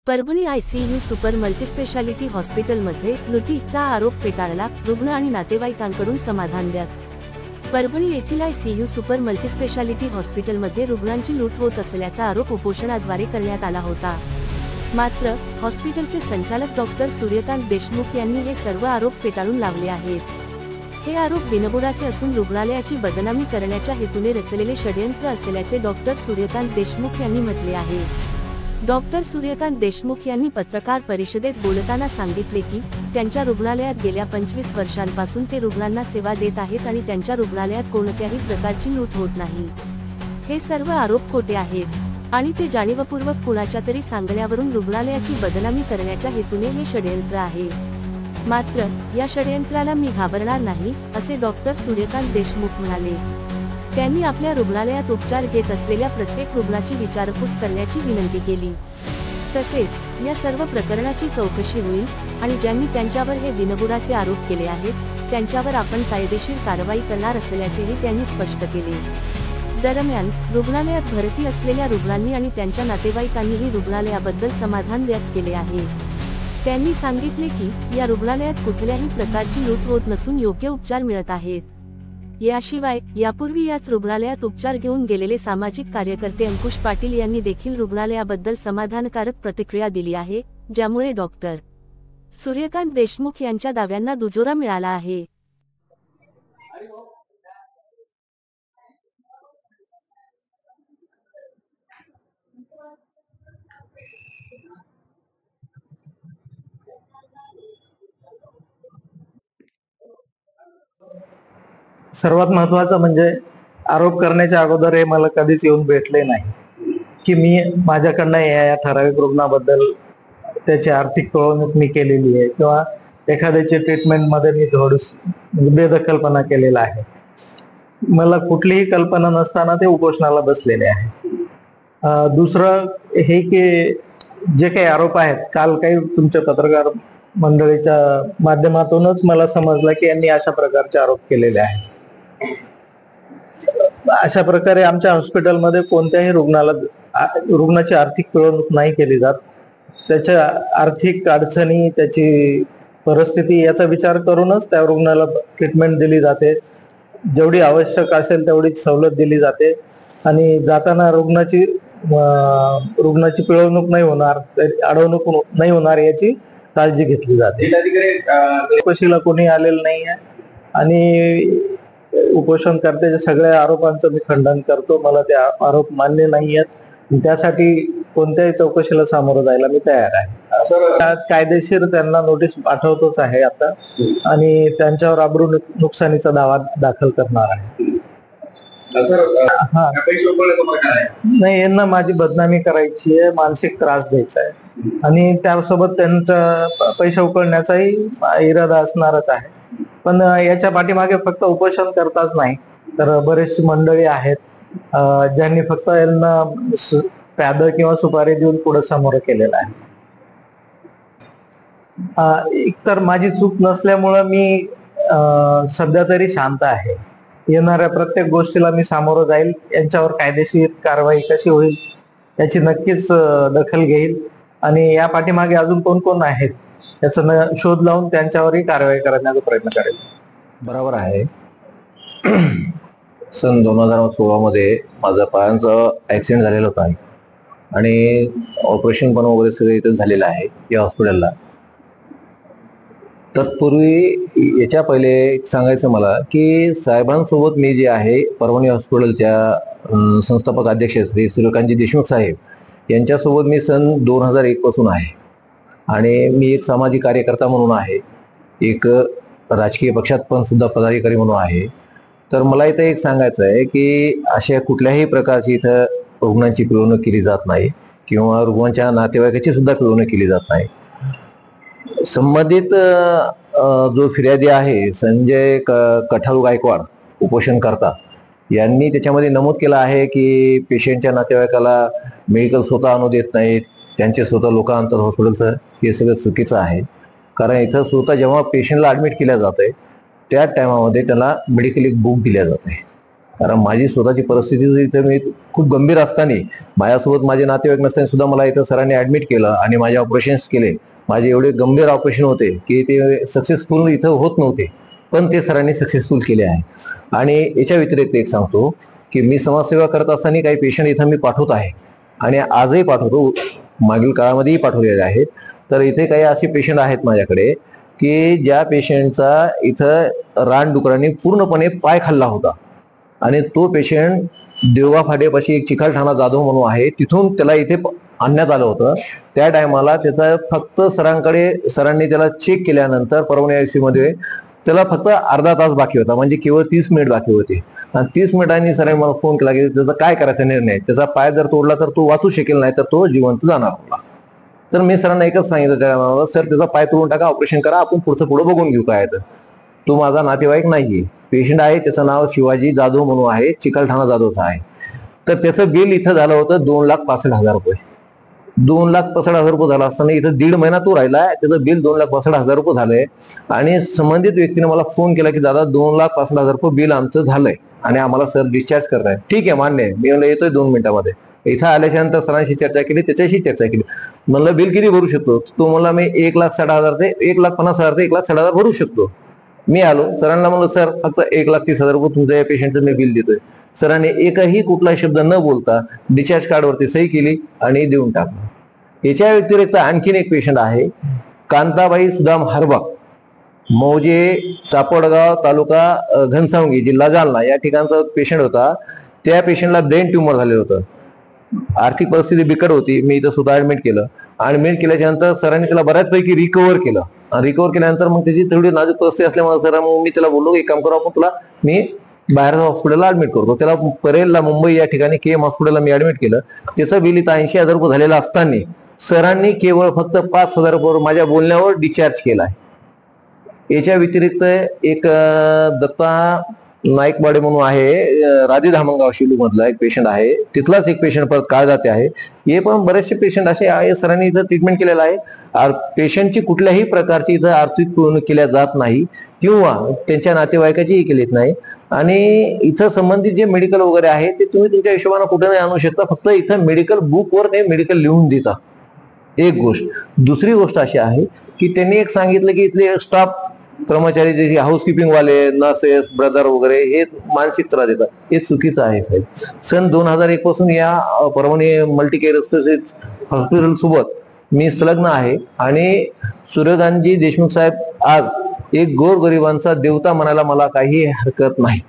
Parbhani ICU super multispeciality हॉस्पिटलमध्ये लुटीचा आरोप फेटाळला, रुग्ण आणि नातेवाईकांकडून समाधान व्यक्त। परभणी येथील आयसीयू सुपर मल्टीस्पेशालिटी हॉस्पिटलमध्ये रुग्णांची लूट होत असल्याचा आरोप उपोषणाद्वारे करण्यात आला होता। मात्र हॉस्पिटलचे संचालक डॉक्टर सूर्यकांत देशमुख यांनी हे सर्व आरोप फेटाळून लावले आहेत। हे आरोप बिनबुडाचे असून रुग्णालयाची बदनामी करण्याच्या हेतूने रचलेले षडयंत्र असल्याचे डॉक्टर सूर्यकांत देशमुख यांनी म्हटले आहे। डॉक्टर सूर्यकांत देशमुख यांनी पत्रकार परिषदेत बोलताना सांगितले की त्यांच्या रुग्णालयात गेल्या 25 वर्षांपासून ते रुग्णांना सेवा देत आहेत आणि त्यांच्या रुग्णालयात कोणत्याही प्रकारची लूट होत नाही। हे सर्व आरोप खोटे आहेत आणि ते जाणीवपूर्वक कुणाच्या तरी सांगण्यावरून रुग्णालयाची बदनामी करण्याच्या हेतूने हे षडयंत्र आहे। मात्र या षडयंत्राला मी घाबरणार नाही, असे डॉक्टर सूर्यकांत देशमुख म्हणाले। त्यांनी आपल्या रुग्णालयात उपचार घेत असलेल्या प्रत्येक रुग्णाची विचारपूस करण्याची विनंती केली। तसेच या सर्व प्रकरणाची चौकशी होईल आणि ज्यांनी त्यांच्यावर हे बिनबुडाचे आरोप केले आहेत त्यांच्यावर आपण कायदेशीर कारवाई करणार असल्याचेही त्यांनी स्पष्ट केले। दरम्यान रुग्णालयात भरती असलेल्या रुग्णांनी आणि त्यांच्या नातेवाईकांनीही रुग्णालयाबद्दल समाधान व्यक्त केले आहे। त्यांनी सांगितले की या रुग्णालयात कुठल्याही प्रकारची लूट होत नसून योग्य उपचार मिळत आहेत। याशिवाय यापूर्वी याच रुग्णालयात उपचार घेऊन गेलेले सामाजिक कार्यकर्ते अंकुश पाटील यांनी देखील रुग्णालयाबद्दल समाधानकारक प्रतिक्रिया दिली आहे, ज्यामुळे डॉक्टर सूर्यकांत देशमुख यांच्या दाव्यांना दुजोरा मिळाला आहे। सर्वात महत्त्वाचं म्हणजे आरोप करण्याच्या अगोदर हे मला कधीच येऊन भेटले नाही की मी माझ्याकडनं या ठराविक रुग्णाबद्दल त्याची आर्थिक पिळवणूक मी केलेली आहे किंवा एखाद्याच्या ट्रीटमेंटमध्ये मी थोडीस बेदखलपणा केलेला आहे। मला कुठलीही कल्पना नसताना ते उपोषणाला बसलेले आहे। दुसरं हे की जे काही आरोप आहेत, काल काही तुमच्या पत्रकार मंडळीच्या माध्यमातूनच मला समजलं की यांनी अशा प्रकारचे आरोप केलेले आहेत। अशा प्रकारे आमच्या हॉस्पिटलमध्ये कोणत्याही रुग्णाची आर्थिक पिळवणूक नाही केली जात। त्याच्या आर्थिक अडचणी, त्याची परिस्थिती याचा विचार करूनच त्या रुग्णाला ट्रीटमेंट दिली जाते। जेवढी आवश्यक असेल तेवढीच सवलत दिली जाते आणि जाताना रुग्णाची पिळवणूक नाही होणार, अडवणूक नाही होणार याची काळजी घेतली जाते। चौकशीला कोणी आलेलं नाही आहे आणि उपोषणकर्त्याच्या सगळ्या आरोपांचं मी खंडन करतो। मला ते आरोप मान्य नाही आहेत, त्यासाठी कोणत्याही चौकशीला सामोरं जायला मी तयार आहे। कायदेशीर त्यांना नोटीस पाठवतोच आहे आता आणि त्यांच्यावर अब्रू नुकसानीचा दावा दाखल करणार आहे। नाही, यांना माझी बदनामी करायची आहे, मानसिक त्रास द्यायचा आहे आणि त्यासोबत त्यांचा पैसे उकळण्याचाही इरादा असणारच आहे। पण याच्या पाठीमागे फक्त उपोषण करताच नाही तर बरेचशी मंडळी आहेत ज्यांनी फक्त यांना प्याद किंवा सुपारी देऊन पुढे समोर केलेलं आहे। एकतर माझी चूक नसल्यामुळं मी सध्या तरी शांत आहे। येणाऱ्या प्रत्येक गोष्टीला मी सामोरं जाईल, यांच्यावर कायदेशीर कारवाई कशी होईल याची नक्कीच दखल घेईल आणि या पाठीमागे अजून कोण कोण आहेत याचा शोध लावून त्यांच्यावरही कारवाई करण्याचा प्रयत्न करेल। बरोबर आहे। सन 2016 मध्ये माझा पायांचा ऍक्सिडेंट झालेला होता आणि ऑपरेशन पण वगैरे सगळं इथं झालेलं आहे या हॉस्पिटलला। तत्पूर्वी याच्या पहिले सांगायचं मला की साहेबांसोबत मी जे आहे परभणी हॉस्पिटलच्या संस्थापक अध्यक्ष श्री सूर्यकांतजी देशमुख साहेब यांच्यासोबत मी सन 2001 पासून आहे आणि मी एक सामाजिक कार्यकर्ता म्हणून आहे, एक राजकीय पक्षात पण सुद्धा पदाधिकारी म्हणून आहे। तर मला इथं एक सांगायचं आहे की अशा कुठल्याही प्रकारची इथं रुग्णांची पिळवणूक केली जात नाही किंवा रुग्णांच्या नातेवाईकाची सुद्धा पिळवणूक केली जात नाही। संबंधित जो फिर्यादी आहे संजय कठारू गायकवाड उपोषणकर्ता यांनी त्याच्यामध्ये नमूद केलं आहे की पेशंटच्या नातेवाईकाला मेडिकल स्वतः आणू देत नाहीत, त्यांचे स्वतः लोक आणतात हॉस्पिटलचं, हे सगळं चुकीचं आहे। कारण इथं स्वतः जेव्हा पेशंटला ऍडमिट केल्या जाते त्या टायमामध्ये त्याला मेडिकल एक बुक दिल्या जाते कारण माझी स्वतःची परिस्थिती इथे मी खूप गंभीर असताना, माझ्यासोबत माझे नातेवाईक नसताना सुद्धा मला इथं सरांनी ऍडमिट केलं आणि माझे ऑपरेशन्स केले. माझे एवढे गंभीर ऑपरेशन होते की ते सक्सेसफुल इथं होत नव्हते, पण ते सरांनी सक्सेसफुल केले आहे. आणि याच्या व्यतिरिक्त एक सांगतो की मी समाजसेवा करत असताना काही पेशंट इथं मी पाठवत आहे आणि आजही पाठवतो, मागील काळामध्येही पाठवलेले आहेत. तर इथे काही असे पेशंट आहेत माझ्याकडे की ज्या पेशंटचा इथं रानडुकरांनी पूर्णपणे पाय खाल्ला होता आणि तो पेशंट देवगा फाटेपाशी एक चिखलठाणा जाधव म्हणून आहे, तिथून त्याला इथे आणण्यात आलं होतं. त्या टायमाला त्याचा फक्त सरांनी त्याला चेक केल्यानंतर परभणी आयसीयू मध्ये त्याला फक्त अर्धा तास बाकी होता, म्हणजे केवळ 30 मिनिट बाकी होते. आणि 30 मिनिटांनी सरांनी मला फोन केला की त्याचा काय करायचा निर्णय, त्याचा पाय जर तोडला तर तो वाचू शकेल, नाही तर तो जिवंत जाणार होता. तर मी सरांना एकच सांगितलं त्याला, सर त्याचा पाय तोडून टाका, ऑपरेशन करा, आपण पुढे बघून घेऊ काय. तर तो माझा नातेवाईक नाहीये, पेशंट आहे, त्याचं नाव शिवाजी जाधव म्हणून आहे, चिखलठाणा जाधवचा आहे. तर त्याचं बिल इथं झालं होतं 2,65,000 रुपये. 2,65,000 रुपये झाला असताना इथं 1.5 महिना तो राहिला, त्याचं बिल 2,65,000 रुपये झालंय. आणि संबंधित व्यक्तीने मला फोन केला की दादा 2,65,000 रुपये बिल आमचं झालंय आणि आम्हाला सर डिस्चार्ज करताय. ठीक आहे, मान्य आहे. मी म्हणलं येतोय 2 मिनिटामध्ये. इथं आल्याच्या नंतर सरांशी चर्चा केली, त्याच्याशी चर्चा केली. म्हणलं बिल किती भरू शकतो, तो म्हणला मी 1,60,000 ते 1,50,000 ते 1,60,000 भरू शकतो. मी आलो सरांना म्हणलं सर फक्त 1,30,000 रुपये तुमच्या या पेशंटचं मी बिल देतोय. सरांनी एकही कुठला शब्द न बोलता डिस्चार्ज कार्डवरती सही केली आणि देऊन टाकलं. याच्या व्यतिरिक्त आणखीन एक पेशंट आहे, कांताबाई सुदाम हरबा, मौजे, सापडगाव, तालुका घनसावंगी, जिल्हा जालना या ठिकाणचा पेशंट होता. त्या पेशंटला ब्रेन ट्युमर झालेलं होतं. आर्थिक परिस्थिती बिकट होती. मी इथं स्वतः ऍडमिट केलं. ऍडमिट केल्याच्या नंतर सरांनी त्याला बऱ्याचपैकी रिकव्हर केलं. रिकव्हर केल्यानंतर मग त्याची तेवढी नाजूक परिस्थिती असल्यामुळे सर मग मी त्याला बोललो एक काम करू, आपण तुला मी बाहेर हॉस्पिटलला ऍडमिट करतो. त्याला परेलला मुंबई या ठिकाणी KM हॉस्पिटलला मी ऍडमिट केलं. त्याचं बिल इथं 80,000 रुपये झालेलं असताना सरांनी केवळ फक्त 5,000 रुपये माझ्या बोलण्यावर डिस्चार्ज केलाय. याच्या व्यतिरिक्त एक दत्ता नाईकवाडे म्हणून आहे, राजे धामणगाव शिलू मधला एक पेशंट आहे. तिथलाच एक पेशंट परत काळजाते आहे. हे पण बरेचसे पेशंट असे आहे, सरांनी इथं ट्रीटमेंट केलेलं आहे. पेशंटची कुठल्याही प्रकारची इथं आर्थिक पिळवणूक केल्या जात नाही किंवा त्यांच्या नातेवाईकाचीही केली नाही. आणि इथं संबंधित जे मेडिकल वगैरे आहे ते तुम्ही तुमच्या हिशोबाने कुठे नाही आणू शकता, फक्त इथं मेडिकल बुकवर ते मेडिकल लिहून देतात. एक गोष्ट. दुसरी गोष्ट अशी आहे की त्यांनी एक सांगितलं की इथले स्टाफ कर्मचारी जे हाऊसकीपिंग वाले, नर्सेस, ब्रदर वगैरे हे मानसिक त्रास देतात. हे चुकीचं आहे साहेब. सन 2001 पासून या परभणी मल्टीकेअर हॉस्पिटल सोबत मी संलग्न आहे आणि सूर्यकांतजी देशमुख साहेब आज एक गोरगरिबांचा देवता म्हणायला मला काही हरकत नाही.